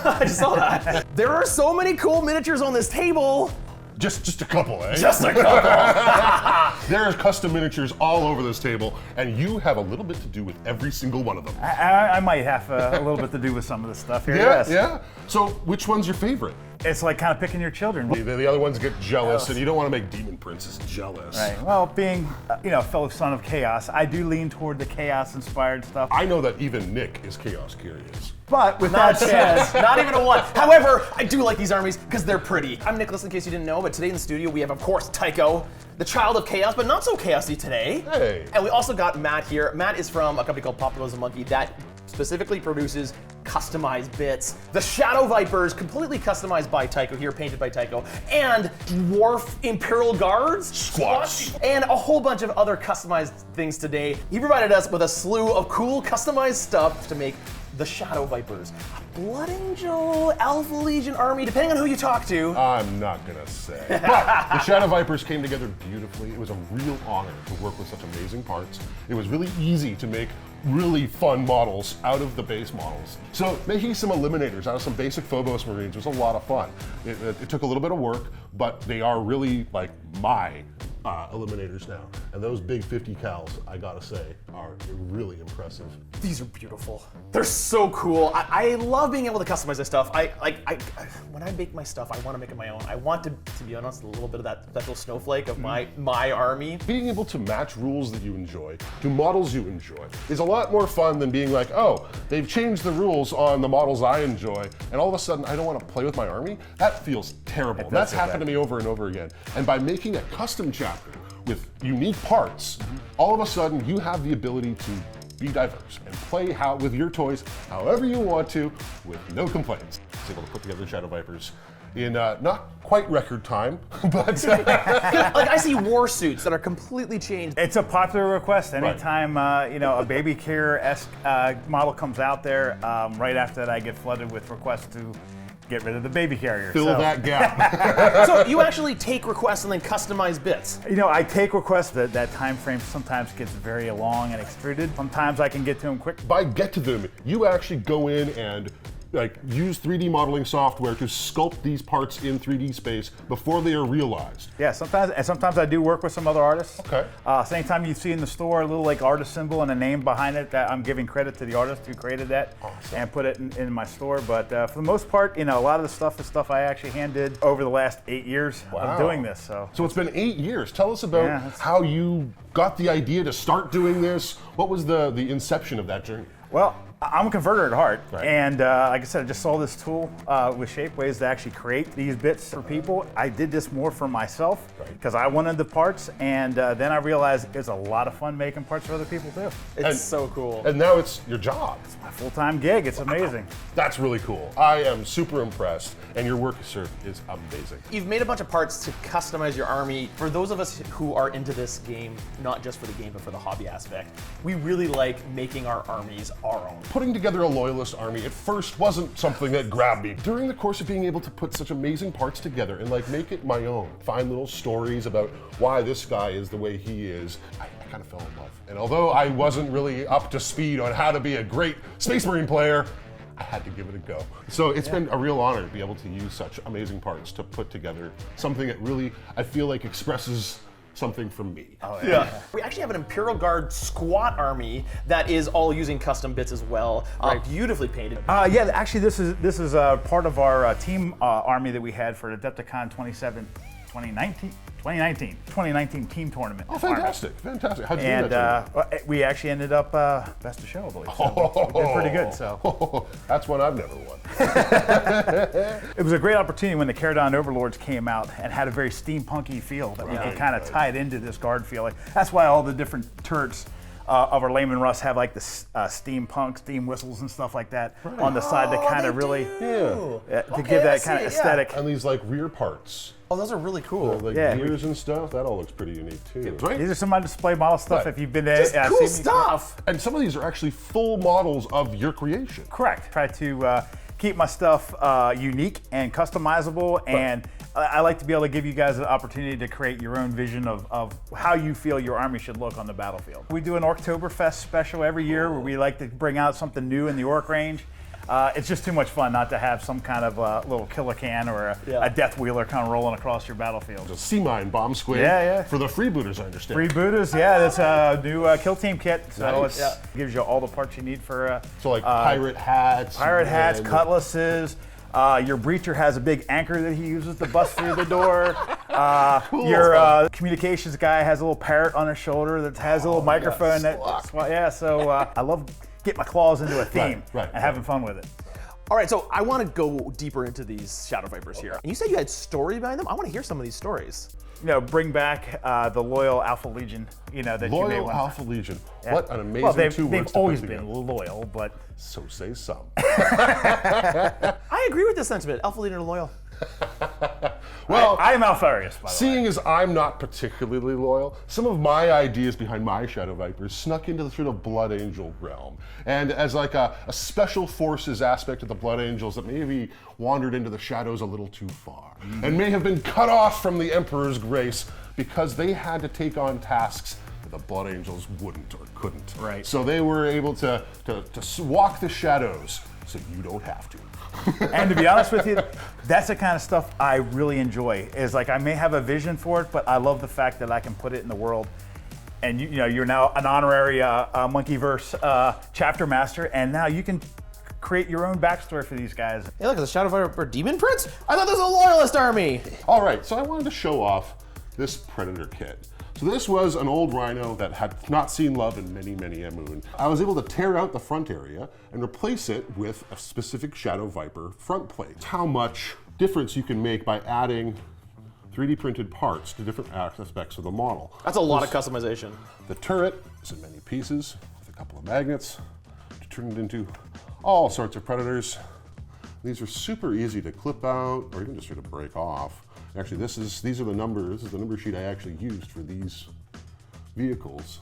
I just saw that. There are so many cool miniatures on this table. Just a couple, eh? Just a couple. There are custom miniatures all over this table, and you have a little bit to do with every single one of them. I might have a little bit to do with some of this stuff here. Yeah, yes. yeah. So which one's your favorite? It's like kind of picking your children. The other ones get jealous, and you don't want to make Demon Princess jealous. Right. Well, being a fellow son of chaos, I do lean toward the chaos-inspired stuff. I know that even Nick is chaos curious. But with Not that a said, chance. Not even a one. However, I do like these armies because they're pretty. I'm Nicholas, in case you didn't know, but today in the studio we have, of course, Tycho, the child of chaos, but not so chaosy today. Hey. And we also got Matt here. Matt is from a company called Populism Monkey that specifically produces customized bits. The Shadow Vipers, completely customized by Tycho here, painted by Tycho, and Dwarf Imperial Guards, Squats, and a whole bunch of other customized things today. He provided us with a slew of cool customized stuff to make the Shadow Vipers. A Blood Angel, Alpha Legion army, depending on who you talk to. I'm not gonna say. But the Shadow Vipers came together beautifully. It was a real honor to work with such amazing parts. It was really easy to make really fun models out of the base models. So making some eliminators out of some basic Phobos Marines was a lot of fun. It took a little bit of work, but they are really like my eliminators now. And those big 50 cals, I gotta say, are really impressive. These are beautiful. They're so cool. I love being able to customize this stuff. When I make my stuff, I want to make it my own. I want to be honest, a little bit of that special snowflake of my army. Being able to match rules that you enjoy to models you enjoy is a lot more fun than being like, oh, they've changed the rules on the models I enjoy, and all of a sudden I don't want to play with my army. That feels terrible. That's happened to me over and over again. And by making a custom chapter with unique parts, all of a sudden you have the ability to be diverse and play with your toys however you want to with no complaints. I was able to put together Shadow Vipers in not quite record time, but like I see war suits that are completely changed. it's a popular request. Anytime a baby carrier-esque model comes out there, right after that I get flooded with requests to get rid of the baby carrier. fill that gap. So you actually take requests and then customize bits. I take requests. That time frame sometimes gets very long and extruded. Sometimes I can get to them quick. By get to them, you actually go in and use 3D modeling software to sculpt these parts in 3D space before they are realized. Yeah, sometimes I do work with some other artists. Okay. So anytime you see in the store a little artist symbol and a name behind it, that I'm giving credit to the artist who created that and put it in my store. But for the most part, a lot of the stuff is stuff I actually hand did over the last 8 years of doing this. So it's been 8 years. Tell us about how you got the idea to start doing this. What was the inception of that journey? Well, I'm a converter at heart, right. and like I said, I just saw this tool with Shapeways to actually create these bits for people. I did this more for myself because I wanted the parts, and then I realized it's a lot of fun making parts for other people too. It's so cool. And now it's your job. It's my full-time gig. It's amazing. That's really cool. I am super impressed, and your work, sir, is amazing. You've made a bunch of parts to customize your army. For those of us who are into this game, not just for the game, but for the hobby aspect, we really like making our armies our own. Putting together a loyalist army at first wasn't something that grabbed me. During the course of being able to put such amazing parts together and make it my own, find little stories about why this guy is the way he is, I kind of fell in love. And although I wasn't really up to speed on how to be a great Space Marine player, I had to give it a go. So it's been a real honor to be able to use such amazing parts to put together something that really, I feel like, expresses something from me. Oh, yeah. We actually have an Imperial Guard squat army that is all using custom bits as well, beautifully painted. Yeah, actually this is part of our team army that we had for Adepticon 2019 team tournament. Oh, fantastic, fantastic. How'd you do And that? we actually ended up best of show, I believe. So we did pretty good. So that's one I've never won. it was a great opportunity when the Caradon Overlords came out and had a very steampunky feel that we could kind of tie it into this guard feel. That's why all the different turrets of our Layman Russ have the steampunk, steam whistles and stuff like that on the side to kind of really to give that kind of aesthetic. And these rear parts. Oh, those are really cool. Gears and stuff, that all looks pretty unique too. Right? These are some of my display model stuff if you've been there. Just cool stuff. And some of these are actually full models of your creation. Correct. Try to keep my stuff unique and customizable, and I like to be able to give you guys an opportunity to create your own vision of how you feel your army should look on the battlefield. We do an Oktoberfest special every year where we like to bring out something new in the orc range. It's just too much fun not to have some kind of little killer can or a death wheeler kind of rolling across your battlefield. The Sea Mine bomb squid. Yeah. For the freebooters, I understand. Freebooters, that's a new kill team kit. So Nice. it gives you all the parts you need for So like pirate hats. and- cutlasses. Your breacher has a big anchor that he uses to bust through the door. Cool. Your communications guy has a little parrot on his shoulder that has a little microphone. So I love getting my claws into a theme and having fun with it. All right, so I want to go deeper into these Shadow Vipers here. And you said you had story behind them? I want to hear some of these stories. Bring back the loyal Alpha Legion. That you may Loyal want. Alpha Legion. What an amazing Well, two they've words to always put been together. loyal, but So say some. I agree with this sentiment. Alpha Legion are loyal. Well, I am Alfarius, by the way. seeing as I'm not particularly loyal, some of my ideas behind my Shadow Vipers snuck into the sort of Blood Angel realm. And as like a special forces aspect of the Blood Angels that maybe wandered into the shadows a little too far and may have been cut off from the Emperor's grace because they had to take on tasks that the Blood Angels wouldn't or couldn't. Right. So they were able to walk the shadows so you don't have to. And to be honest with you, that's the kind of stuff I really enjoy. Is like I may have a vision for it, but I love the fact that I can put it in the world. And you're now an honorary Monkeyverse chapter master, and now you can create your own backstory for these guys. Hey, look, the Shadow Viper Demon Prince? I thought this was a loyalist army. All right, so I wanted to show off this Predator kit. So this was an old rhino that had not seen love in many, many a moon. I was able to tear out the front area and replace it with a specific Shadow Viper front plate. How much difference you can make by adding 3D printed parts to different aspects of the model. That's a lot of customization. The turret is in many pieces with a couple of magnets to turn it into all sorts of Predators. These are super easy to clip out or even just sort of break off. Actually, these are the numbers. This is the number sheet I actually used for these vehicles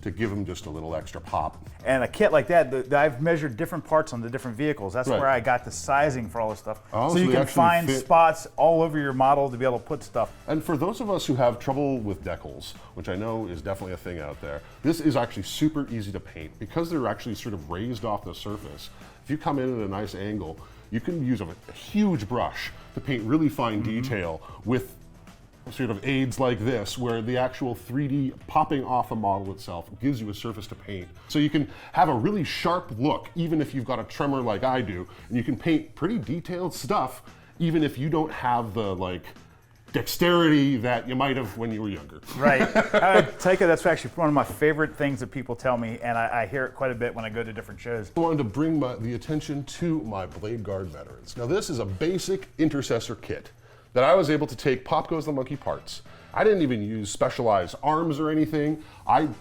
to give them just a little extra pop. And a kit like that, I've measured different parts on the different vehicles. That's where I got the sizing for all this stuff. Oh, so so you they can actually find fit. spots all over your model to be able to put stuff. And for those of us who have trouble with decals, which I know is definitely a thing out there, this is actually super easy to paint because they're actually sort of raised off the surface. If you come in at a nice angle, you can use a huge brush to paint really fine detail with sort of aids like this, where the actual 3D popping off the model itself gives you a surface to paint. So you can have a really sharp look, even if you've got a tremor like I do, and you can paint pretty detailed stuff, even if you don't have the dexterity that you might have when you were younger. Right. Tycho, that's actually one of my favorite things that people tell me, and I hear it quite a bit when I go to different shows. I wanted to bring the attention to my Blade Guard veterans. Now this is a basic intercessor kit that I was able to take Pop Goes the Monkey parts. I didn't even use specialized arms or anything.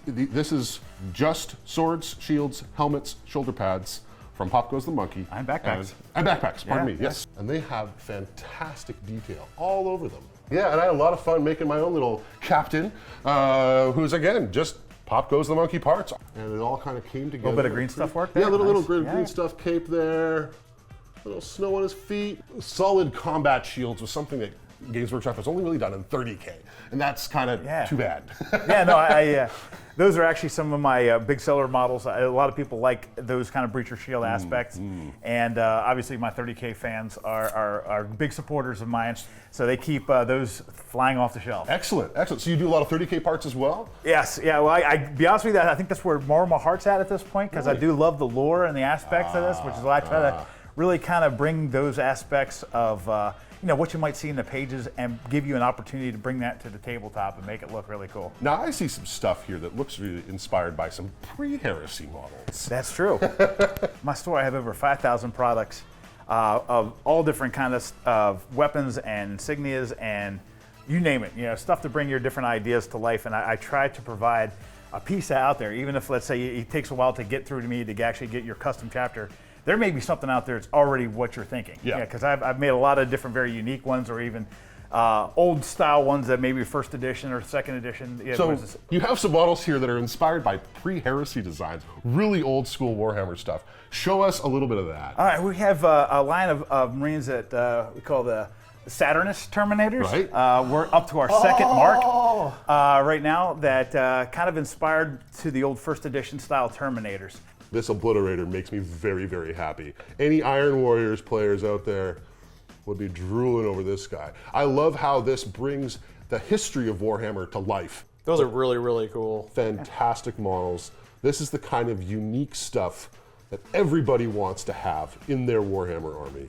This is just swords, shields, helmets, shoulder pads from Pop Goes the Monkey. And backpacks. And backpacks, pardon me, Yeah. yes. And they have fantastic detail all over them. Yeah, and I had a lot of fun making my own little captain, who's again, just Pop Goes the Monkey parts. And it all kind of came together. A little bit of green stuff work there? Yeah, little Nice. green stuff cape there. Little snow on his feet. Solid combat shields was something that Games Workshop has only really done in 30K. And that's kind of too bad. Yeah, no, those are actually some of my big seller models. A lot of people like those kind of breacher shield aspects. And obviously my 30K fans are big supporters of mine. So they keep those flying off the shelf. Excellent, excellent. So you do a lot of 30K parts as well? Yes, yeah, well, I be honest with you, I think that's where more of my heart's at this point, because I do love the lore and the aspects of this, which is why I try to really kind of bring those aspects of what you might see in the pages and give you an opportunity to bring that to the tabletop and make it look really cool. Now I see some stuff here that looks really inspired by some pre-Heresy models. That's true. My store, I have over 5,000 products of all different kinds of weapons and insignias and you name it, stuff to bring your different ideas to life. And I try to provide a piece out there, even if, let's say, it takes a while to get through to me to actually get your custom chapter. There may be something out there that's already what you're thinking. Yeah. Because I've made a lot of different, very unique ones, or even old style ones that maybe first edition or second edition. So you have some models here that are inspired by pre-Heresy designs, really old school Warhammer stuff. Show us a little bit of that. All right, we have a line of Marines that we call the Saturnus Terminators. Right. We're up to our second mark right now that kind of inspired to the old first edition style Terminators. this Obliterator makes me very, very happy. Any Iron Warriors players out there would be drooling over this guy. I love how this brings the history of Warhammer to life. Those are really, really cool. Fantastic models. This is the kind of unique stuff that everybody wants to have in their Warhammer army.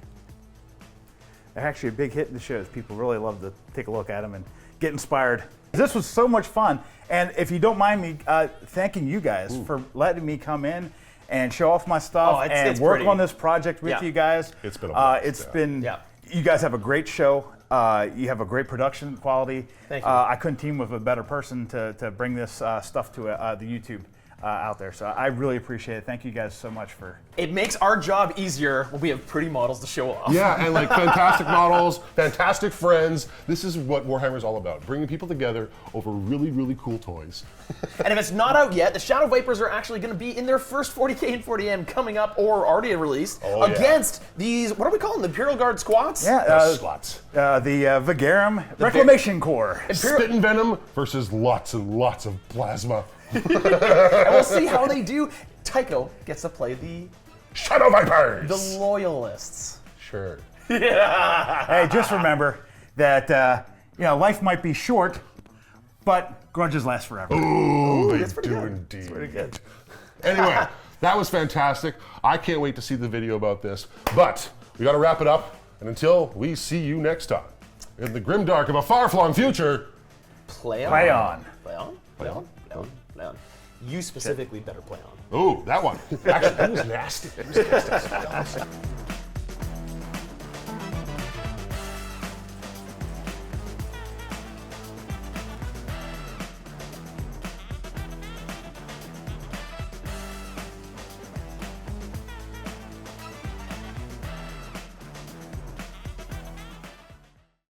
They're actually a big hit in the shows. People really love to take a look at them and get inspired. This was so much fun. And if you don't mind me thanking you guys for letting me come in and show off my stuff and work pretty. on this project with you guys. It's been a blast. It's been, you guys have a great show. You have a great production quality. Thank you. I couldn't team with a better person to bring this stuff to the YouTube out there. So I really appreciate it. Thank you guys so much for. It makes our job easier when we have pretty models to show off. Yeah, and like fantastic models, fantastic friends. This is what Warhammer's all about, bringing people together over really, really cool toys. And if it's not out yet, the Shadow Vipers are actually going to be in their first 40K and 40M coming up, or already released, against these, what are we calling them, the Imperial Guard squats? Yeah, squats. The Vigarum Reclamation Corps. Spit and Venom versus lots and lots of plasma. And we'll see how they do. Tycho gets to play the Shadow Vipers! The Loyalists. Sure. Hey, just remember that life might be short, but grudges last forever. Ooh, that's they pretty do good. indeed. That's pretty good. Anyway, that was fantastic. I can't wait to see the video about this, but we got to wrap it up. And until we see you next time, in the grimdark of a far-flung future, Play on. Play on. Play on. Play on. Play on. Play on. You specifically better play on. ooh, that one. Actually, that was nasty. That was nasty.